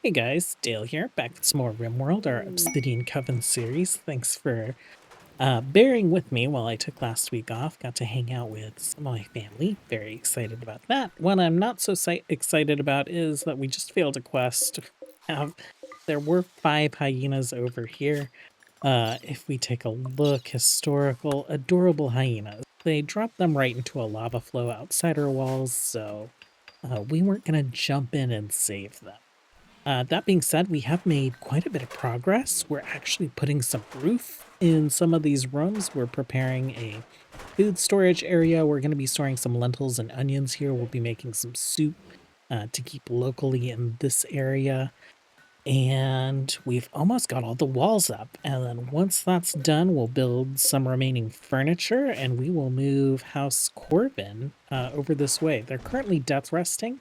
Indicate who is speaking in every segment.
Speaker 1: Hey guys, Dale here, back with some more RimWorld, our Obsidian Coven series. Thanks for bearing with me while I took last week off. Got to hang out with some of my family. Very excited about that. What I'm not so excited about is that we just failed a quest. Have There were 5 hyenas over here. If we take a look, historical, adorable hyenas. They dropped them right into a lava flow outside our walls, so we weren't going to jump in and save them. That being said, we have made quite a bit of progress. We're actually putting some roof in some of these rooms. We're preparing a food storage area. We're going to be storing some lentils and onions here. We'll be making some soup to keep locally in this area. And we've almost got all the walls up. And then once that's done, we'll build some remaining furniture and we will move House Corbin over this way. They're currently death resting.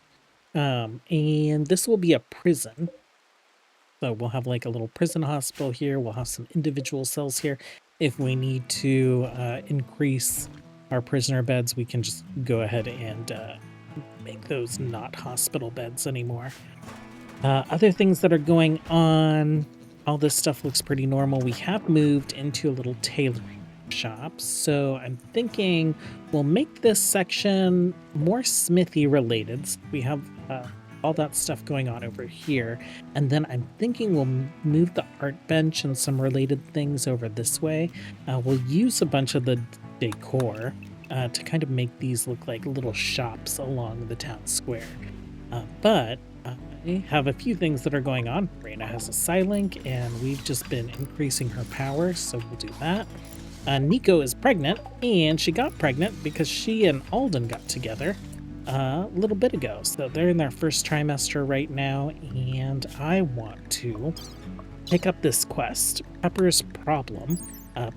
Speaker 1: And this will be a prison. So we'll have like a little prison hospital here. We'll have some individual cells here. If we need to increase our prisoner beds, we can just go ahead and make those not hospital beds anymore. Other things that are going on, all this stuff looks pretty normal. We have moved into a little tailoring shop. So I'm thinking we'll make this section more smithy related. So we have all that stuff going on over here. And then I'm thinking we'll move the art bench and some related things over this way. We'll use a bunch of the decor to kind of make these look like little shops along the town square. But I have a few things that are going on. Reyna has a Psylink, and we've just been increasing her power, so we'll do that. Nico is pregnant, and she got pregnant because she and Alden got together a little bit ago. So they're in their first trimester right now, and I want to pick up this quest, Pepper's Problem.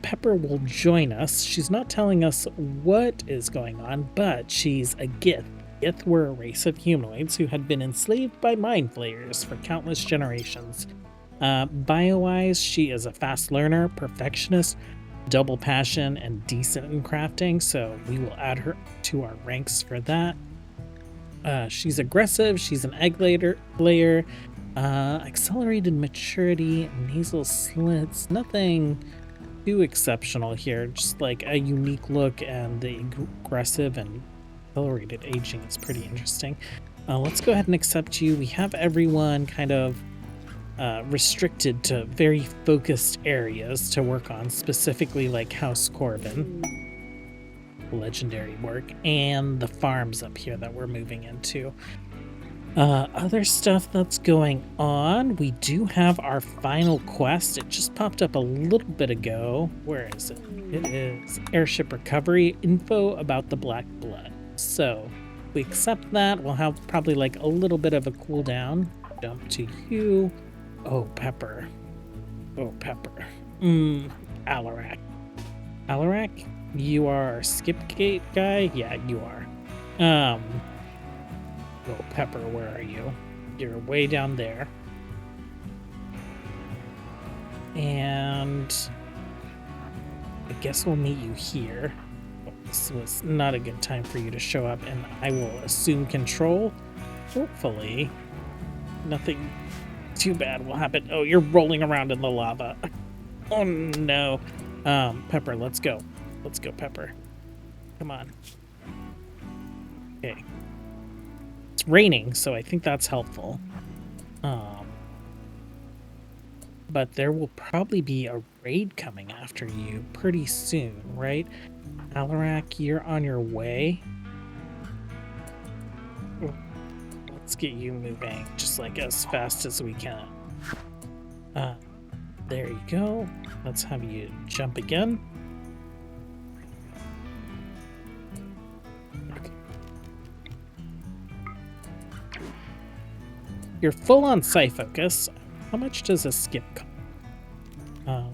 Speaker 1: Pepper will join us. She's not telling us what is going on, but she's a Gith. Gith were a race of humanoids who had been enslaved by mind flayers for countless generations. Bio-wise, she is a fast learner, perfectionist, double passion, and decent in crafting, so we will add her to our ranks for that. She's aggressive, she's an egg layer, accelerated maturity, nasal slits, nothing too exceptional here, just like a unique look, and the aggressive and accelerated aging is pretty interesting. Let's go ahead and accept you. We have everyone kind of restricted to very focused areas to work on, specifically like House Corbin, legendary work, and the farms up here that we're moving into. Other stuff that's going on, we do have our final quest. It just popped up a little bit ago. Where is it? It is airship recovery, info about the Black Blood. So if we accept that, we'll have probably like a little bit of a cooldown. Jump to you. Oh, Pepper. Oh, Pepper. Alarak. Alarak, you are our skip gate guy? Yeah, you are. Oh, Pepper, where are you? You're way down there. And I guess we'll meet you here. This was not a good time for you to show up, and I will assume control. Hopefully, nothing too bad will happen. Oh, you're rolling around in the lava. Oh no. Pepper, let's go. Let's go, Pepper. Come on. Okay. It's raining, so I think that's helpful. But there will probably be a raid coming after you pretty soon, right? Alarak, you're on your way. Let's get you moving just like as fast as we can. There you go. Let's have you jump again. Okay. You're full on Psi Focus. How much does a skip cost?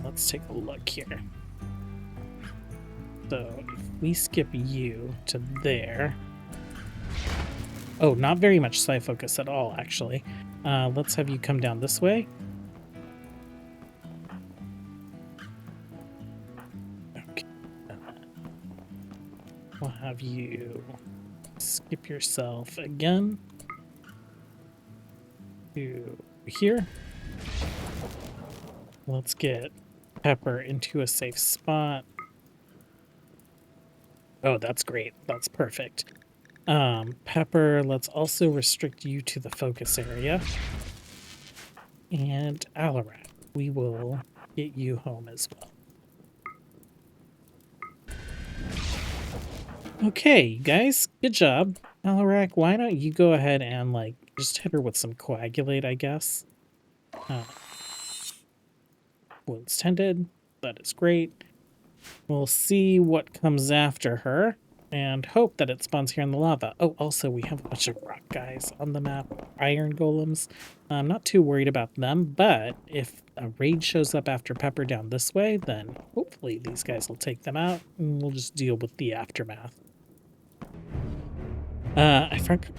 Speaker 1: Let's take a look here. So if we skip you to there. Oh, not very much Psi Focus at all, actually. Let's have you come down this way. Okay. We'll have you skip yourself again. To here. Let's get Pepper into a safe spot. Oh, that's great. That's perfect. Pepper, let's also restrict you to the focus area. And Alarak, we will get you home as well. Okay, you guys, good job. Alarak, why don't you go ahead and, like, just hit her with some coagulate, I guess. Wounds tended. That is great. We'll see what comes after her and hope that it spawns here in the lava. Oh, also, we have a bunch of rock guys on the map. Iron golems. I'm not too worried about them, but if a raid shows up after Pepper down this way, then hopefully these guys will take them out and we'll just deal with the aftermath. I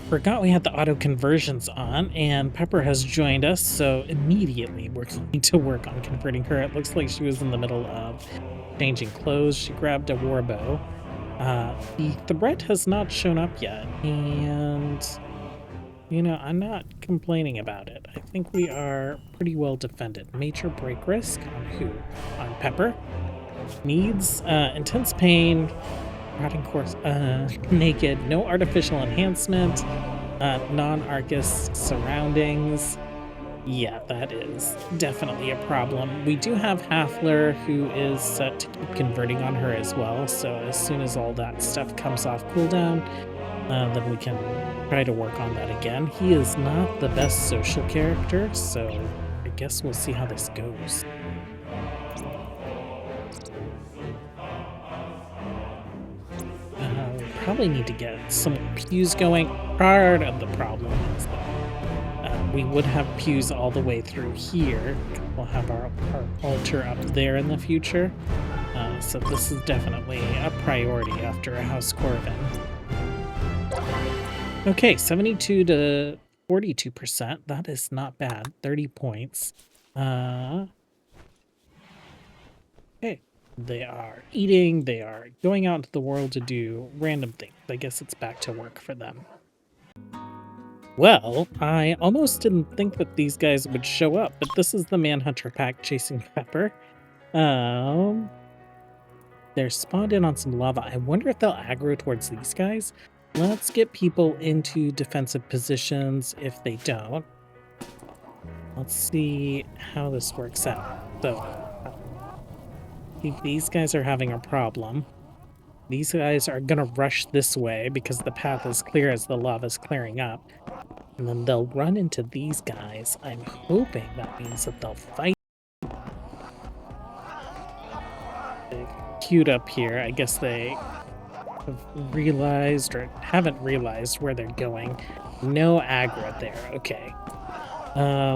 Speaker 1: forgot we had the auto conversions on, and Pepper has joined us, so immediately we're going to work on converting her. It looks like she was in the middle of changing clothes. She grabbed a warbow. The threat has not shown up yet, and, you know, I'm not complaining about it. I think we are pretty well defended. Major break risk on who? On Pepper. Needs intense pain. Rotting corpse, naked, no artificial enhancement, non-Arcus surroundings. Yeah, that is definitely a problem. We do have Halfler, who is set to keep converting on her as well, so as soon as all that stuff comes off cooldown, then we can try to work on that again. He is not the best social character, so I guess we'll see how this goes. Probably need to get some pews going. Part of the problem is that we would have pews all the way through here. We'll have our altar up there in the future. So this is definitely a priority after a House Coven. Okay, 72 to 42%. That is not bad. 30 points. Okay. They are eating, they are going out into the world to do random things. I guess it's back to work for them. Well, I almost didn't think that these guys would show up, but this is the Manhunter pack chasing Pepper. They're spawned in on some lava. I wonder if they'll aggro towards these guys. Let's get people into defensive positions if they don't. Let's see how this works out. So, these guys are having a problem. These guys are gonna rush this way because the path is clear as the lava's clearing up. And then they'll run into these guys. I'm hoping that means that they'll fight. They've queued up here. I guess they have realized or haven't realized where they're going. No aggro there. Okay.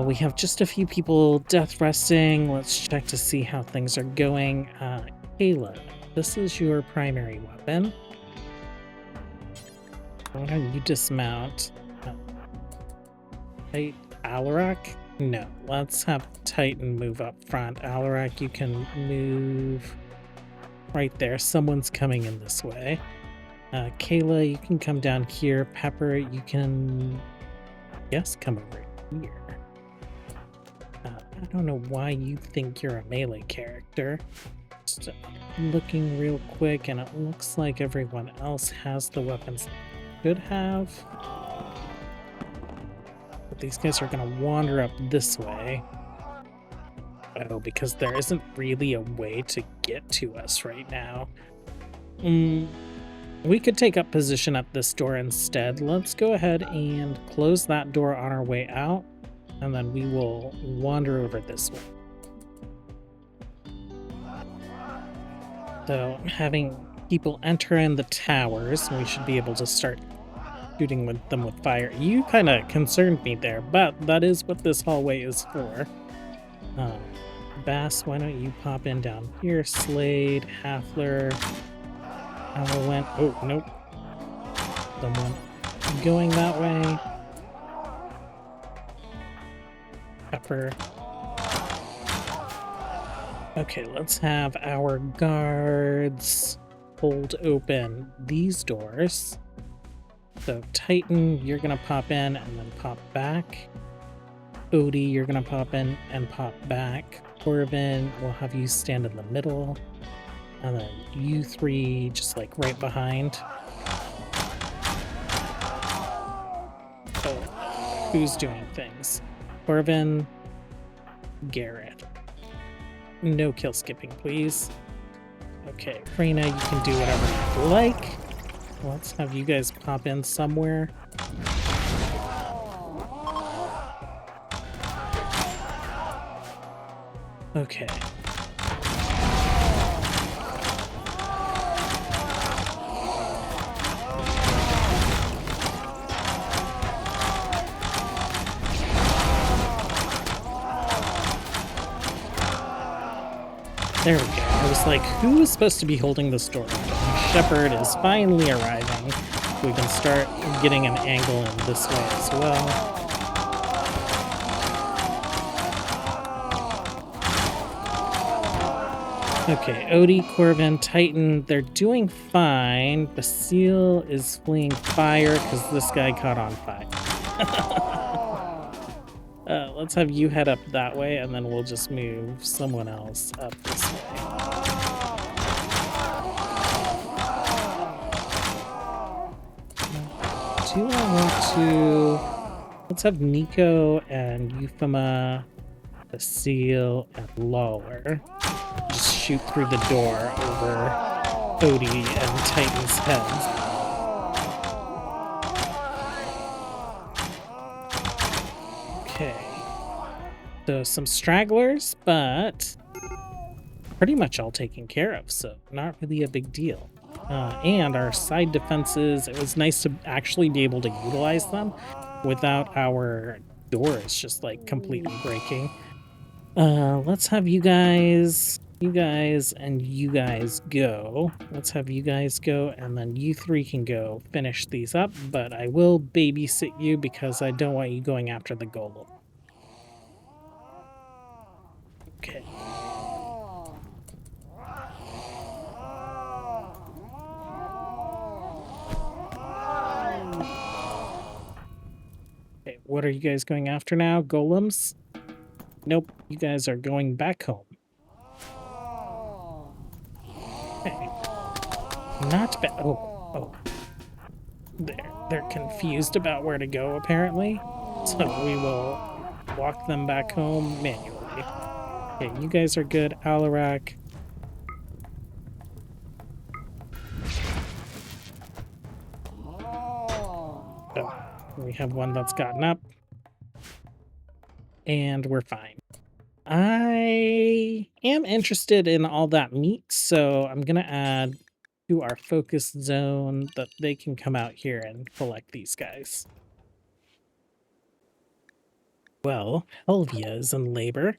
Speaker 1: We have just a few people death resting. Let's check to see how things are going. Kayla, this is your primary weapon. Why don't you dismount? Alarak? No, let's have Titan move up front. Alarak, you can move right there. Someone's coming in this way. Kayla, you can come down here. Pepper, you can, yes, come over here. I don't know why you think you're a melee character. Just looking real quick, and it looks like everyone else has the weapons they should have. But these guys are going to wander up this way. Oh, because there isn't really a way to get to us right now. We could take up position at this door instead. Let's go ahead and close that door on our way out, and then we will wander over this way. So, having people enter in the towers, we should be able to start shooting them with fire. You kind of concerned me there, but that is what this hallway is for. Bass, why don't you pop in down here? Slade, Halfler, Halloween. Oh, nope. Someone going that way. Pepper. Okay, let's have our guards hold open these doors. So Titan, you're gonna pop in and then pop back. Odie, you're gonna pop in and pop back. Corbin, we'll have you stand in the middle. And then you three just like right behind. Oh, who's doing things? Corbin, Garrett. No kill skipping, please. Okay, Reyna, you can do whatever you like. Let's have you guys pop in somewhere. Okay. There we go. I was like, who is supposed to be holding this door? Shepard is finally arriving. We can start getting an angle in this way as well. Okay, Odie, Corbin, Titan, they're doing fine. Basile is fleeing fire because this guy caught on fire. Let's have you head up that way, and then we'll just move someone else up this way. Do I want to... Let's have Nico and Euphema, Basile, and Lawler just shoot through the door over Odie and Titan's heads. Okay. So some stragglers, but pretty much all taken care of, so not really a big deal. And our side defenses, it was nice to actually be able to utilize them without our doors just like completely breaking. Let's have you guys, and you guys go. Let's have you guys go, and then you three can go finish these up, but I will babysit you because I don't want you going after the golem. Okay. Okay, what are you guys going after now? Golems? Nope, you guys are going back home. Okay. Not bad. Oh. They're confused about where to go, apparently. So we will walk them back home manually. Okay, you guys are good. Alarak. Oh, we have one that's gotten up. And we're fine. I am interested in all that meat, so I'm going to add to our focus zone that they can come out here and collect these guys. Well, Helvia is in labor.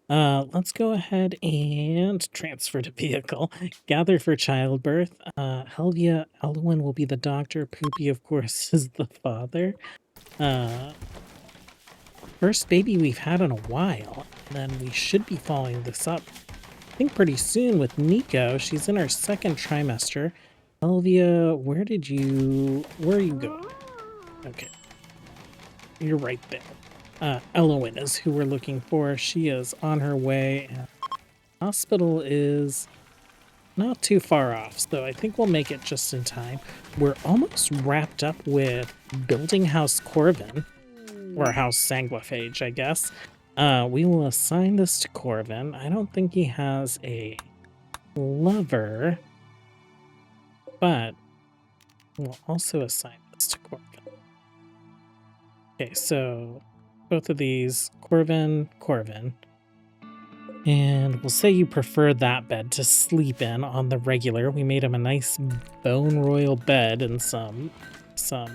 Speaker 1: Let's go ahead and transfer to vehicle. Gather for childbirth. Helvia, Elwin will be the doctor. Poopy, of course, is the father. First baby we've had in a while. Then we should be following this up, I think, pretty soon with Nico. She's in her second trimester. Helvia, where are you going? Okay. You're right there. Elwin is who we're looking for. She is on her way. Hospital is not too far off, so I think we'll make it just in time. We're almost wrapped up with building House Coven, or House Sanguiphage, I guess. We will assign this to Corbin. I don't think he has a lover, but we'll also assign this to Corbin. Okay, so both of these, Corbin. And we'll say you prefer that bed to sleep in on the regular. We made him a nice bone royal bed and some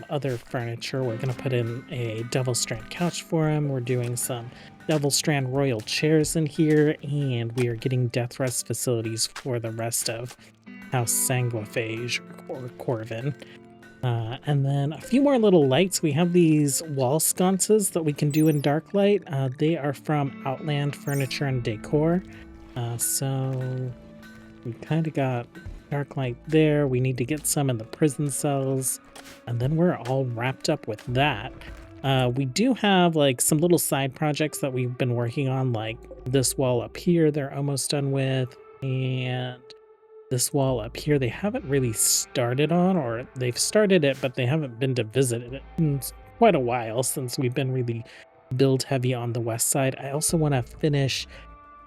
Speaker 1: other furniture. We're going to put in a Devil Strand couch for him. We're doing some Devil Strand royal chairs in here, and we are getting death rest facilities for the rest of House Sanguiphage or Corvin. And then a few more little lights. We have these wall sconces that we can do in dark light. They are from Outland Furniture and Decor. So we kind of got dark light there. We need to get some in the prison cells, and then we're all wrapped up with that. We do have like some little side projects that we've been working on, like this wall up here they're almost done with, and this wall up here they haven't really started on, or they've started it but they haven't been to visit it in quite a while since we've been really build heavy on the west side. I also want to finish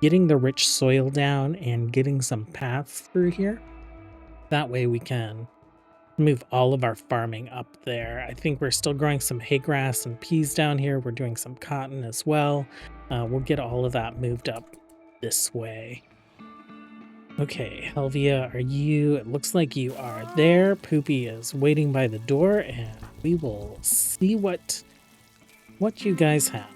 Speaker 1: getting the rich soil down and getting some paths through here. That way we can move all of our farming up there. I think we're still growing some hay grass and peas down here. We're doing some cotton as well. We'll get all of that moved up this way. Okay, Helvia, are you? It looks like you are there. Poopy is waiting by the door, and we will see what you guys have.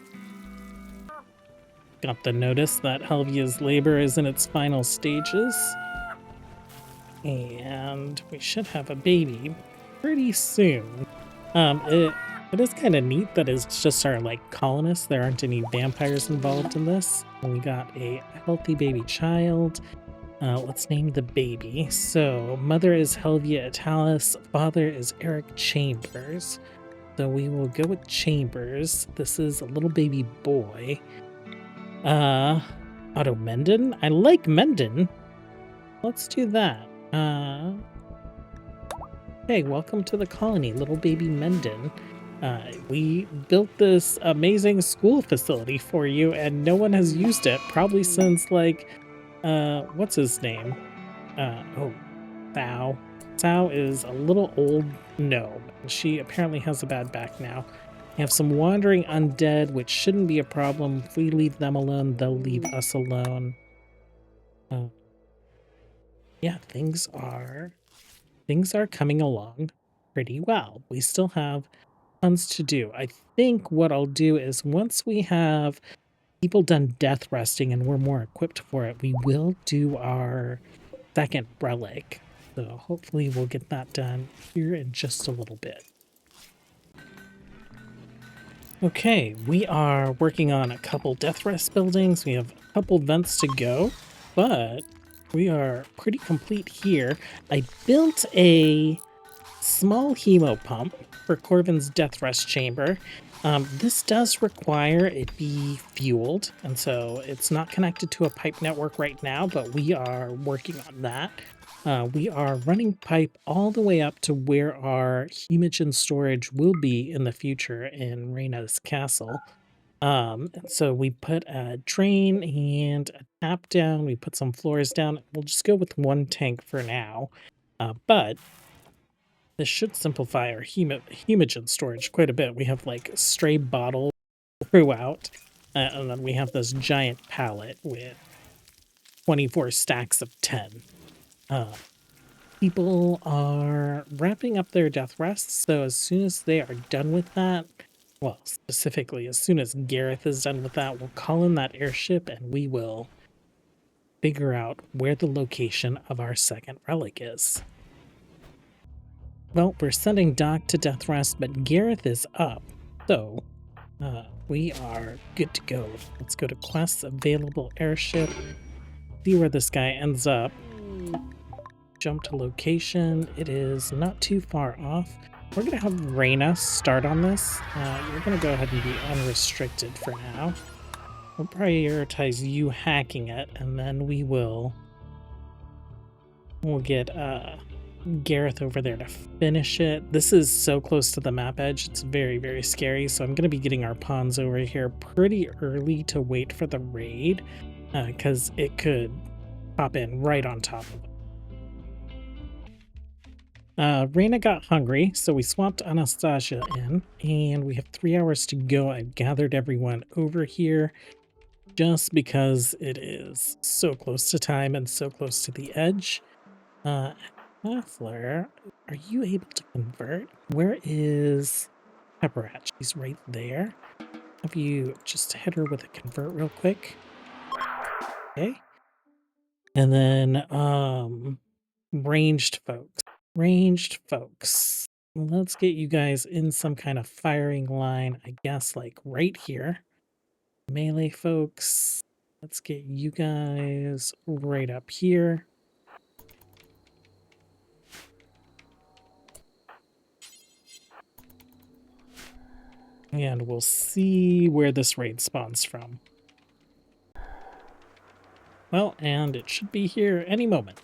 Speaker 1: Got the notice that Helvia's labor is in its final stages. And we should have a baby pretty soon. It is kind of neat that it's just our like colonists. There aren't any vampires involved in this. And we got a healthy baby child. Let's name the baby. So mother is Helvia Italis, father is Eric Chambers. So we will go with Chambers. This is a little baby boy. Otto Menden. I like Menden. Let's do that. Hey, welcome to the colony, little baby Menden. We built this amazing school facility for you, and no one has used it probably since like, what's his name? Thao. Thao is a little old gnome. She apparently has a bad back now. We have some wandering undead, which shouldn't be a problem. If we leave them alone, they'll leave us alone. Yeah, things are coming along pretty well. We still have tons to do. I think what I'll do is once we have people done death resting and we're more equipped for it, we will do our second relic. So hopefully we'll get that done here in just a little bit. Okay, we are working on a couple death rest buildings. We have a couple vents to go, but we are pretty complete here. I built a small hemo pump for Corvin's death rest chamber. This does require it be fueled, and so it's not connected to a pipe network right now, but we are working on that. We are running pipe all the way up to where our hemogen storage will be in the future in Reyna's castle. And so we put a drain and a tap down. We put some floors down. We'll just go with one tank for now. But this should simplify our hemogen storage quite a bit. We have like stray bottles throughout. And then we have this giant pallet with 24 stacks of 10. People are wrapping up their death rests, so as soon as they are done with that, well, specifically, as soon as Gareth is done with that, we'll call in that airship and we will figure out where the location of our second relic is. Well, we're sending Doc to death rest, but Gareth is up, so we are good to go. Let's go to quests, available airship, see where this guy ends up. Jump to location. It is not too far off. We're going to have Reyna start on this. You're going to go ahead and be unrestricted for now. We'll prioritize you hacking it, and then we'll get Gareth over there to finish it. This is so close to the map edge. It's very, very scary. So I'm going to be getting our pawns over here pretty early to wait for the raid, because it could pop in right on top of it. Reyna got hungry, so we swapped Anastasia in, and we have 3 hours to go. I've gathered everyone over here just because it is so close to time and so close to the edge. Hafler, are you able to convert? Where is Pepperat? She's right there. Have you just hit her with a convert real quick? Okay. And then, ranged folks. Let's get you guys in some kind of firing line, I guess, like right here. Melee folks, let's get you guys right up here. And we'll see where this raid spawns from. Well, and it should be here any moment.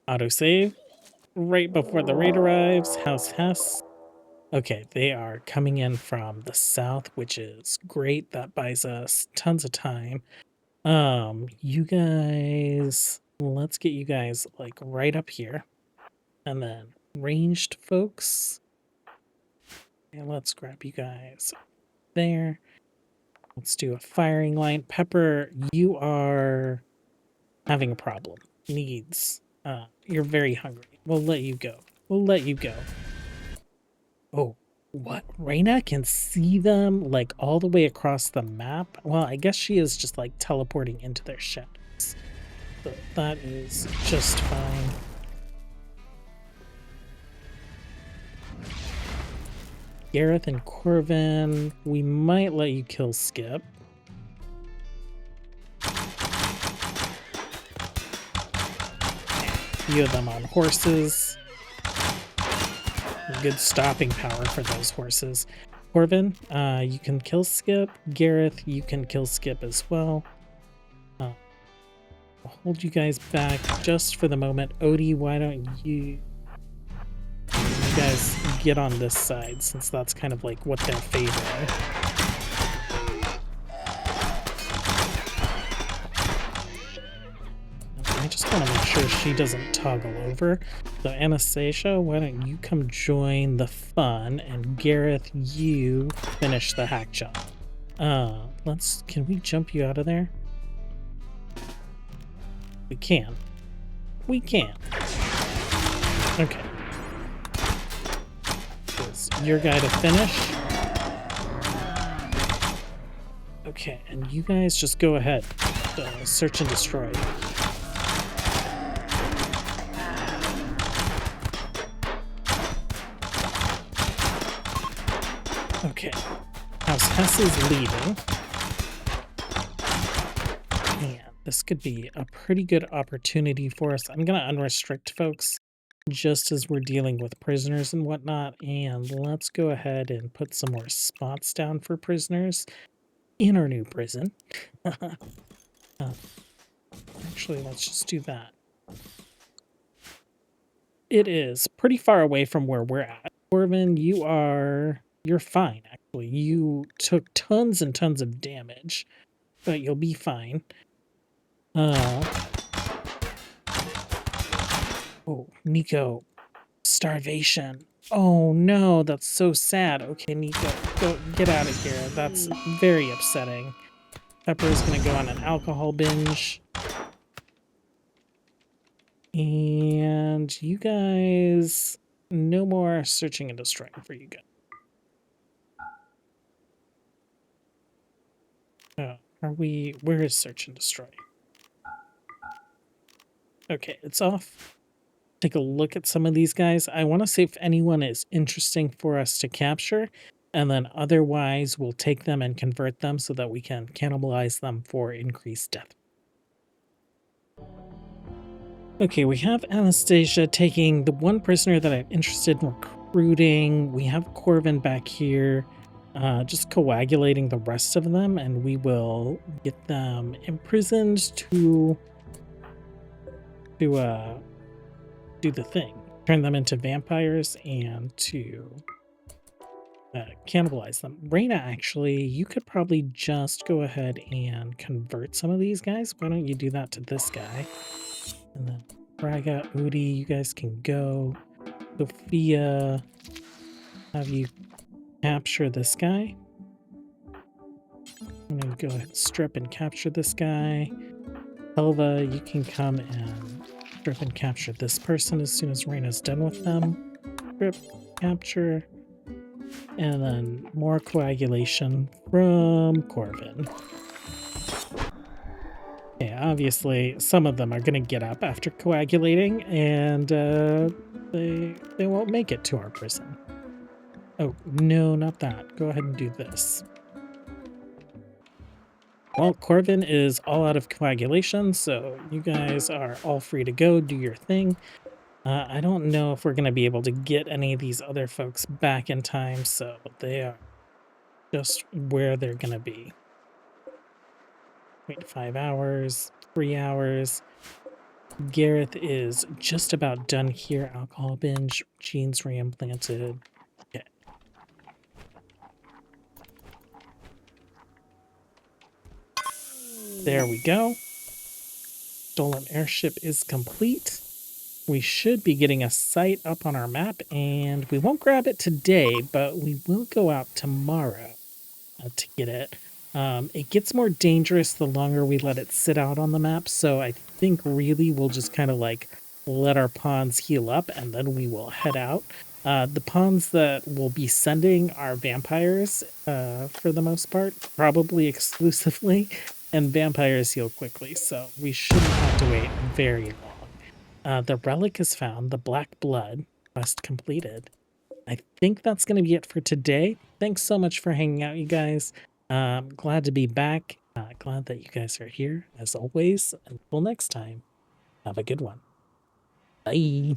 Speaker 1: Autosave. Right before the raid arrives. House Hess. Okay, they are coming in from the south, which is great. That buys us tons of time. You guys, let's get you guys like right up here. And then ranged folks. And let's grab you guys there. Let's do a firing line. Pepper, you are having a problem. Needs. You're very hungry. We'll let you go. We'll let you go. Oh, what? Reyna can see them like all the way across the map? Well, I guess she is just like teleporting into their shadows. So that is just fine. Gareth and Coven, we might let you kill Skip. Few of them on horses. Good stopping power for those horses. Coven, you can kill Skip. Gareth, you can kill Skip as well. I'll hold you guys back just for the moment. Odie, why don't you guys get on this side, since that's kind of like what they're favoring. I just want to make sure she doesn't toggle over. So Anastasia, why don't you come join the fun, and Gareth, you finish the hack job. Can we jump you out of there? We can. We can. Okay. Is your guy to finish? Okay, and you guys just go ahead. Search and destroy. Okay. House Hess is leaving. And this could be a pretty good opportunity for us. I'm going to unrestrict folks just as we're dealing with prisoners and whatnot. And let's go ahead and put some more spots down for prisoners in our new prison. Actually, let's just do that. It is pretty far away from where we're at. Corbin, you're fine, actually. You took tons and tons of damage, but you'll be fine. Oh, Nico. Starvation. Oh no, that's so sad. Okay, Nico, go get out of here. That's very upsetting. Pepper is gonna go on an alcohol binge. And you guys, no more searching and destroying for you guys. Where is search and destroy? Okay, it's off. Take a look at some of these guys. I want to see if anyone is interesting for us to capture, and then otherwise we'll take them and convert them so that we can cannibalize them for increased death. Okay, we have Anastasia taking the one prisoner that I'm interested in recruiting. We have Corbin back here, just coagulating the rest of them, and we will get them imprisoned to do the thing. Turn them into vampires and to cannibalize them. Reyna, actually, you could probably just go ahead and convert some of these guys. Why don't you do that to this guy? And then Braga, Udi, you guys can go. Sophia, have you capture this guy. I'm going to go ahead and strip and capture this guy. Elva, you can come and strip and capture this person as soon as Reyna's done with them. Strip, capture, and then more coagulation from Corbin. Okay, obviously some of them are going to get up after coagulating, and they won't make it to our prison. Oh, no, not that. Go ahead and do this. Well, Corbin is all out of coagulation, so you guys are all free to go, do your thing. I don't know if we're going to be able to get any of these other folks back in time, so they are just where they're going to be. Wait 5 hours, 3 hours. Gareth is just about done here. Alcohol binge, genes reimplanted. Okay. There we go. Stolen airship is complete. We should be getting a site up on our map, and we won't grab it today, but we will go out tomorrow to get it. It gets more dangerous the longer we let it sit out on the map, so I think really we'll just kind of like let our pawns heal up and then we will head out. The pawns that we'll be sending are vampires for the most part, probably exclusively, and vampires heal quickly, so we shouldn't have to wait very long. The relic is found, the black blood, quest completed. I think that's going to be it for today. Thanks so much for hanging out, you guys. Glad to be back. Glad that you guys are here, as always. Until next time, have a good one. Bye.